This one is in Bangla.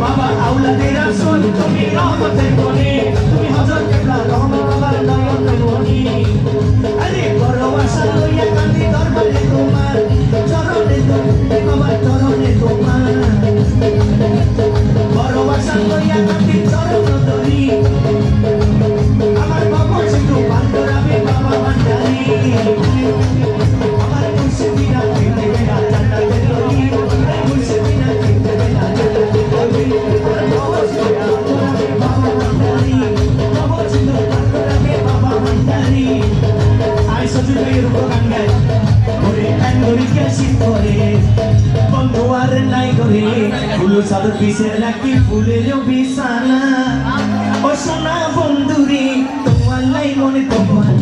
বাবা আউলাদের আসল তুমি রহমতের বনে তুমি হযরত কেবলা রহমত আমার নয়ন মনি আরে বড় আশা লইয়া কান্দি দরবারে তোমার চরণে তুমি আমার চরণে তোমার বড় আশা লইয়া কান্দি চরণ ধরি আমার বাবা সিন্ধু বান্দরাবে বাবা ভান্ডারি আমার মুর্শিদিনা ফিরে গেলা জান্নাতের নবী মুর্শিদিনা ফিরে গেলা জান্নাতের নবী আমার বাবা সিন্ধু বাবা ভান্ডারি বাবা সিন্ধু বান্দরাবে বাবা ভান্ডারি আই সজুর ভাইয়ের উপর গান গায় ওরে কাঙ্গরি কে শীত করে বন্ধু আর নাই করে ফুল সাদর পিছের নাকি ফুলেরও বিছানা ও সোনা বন্ধুরে তোমার লাই মনে তোমার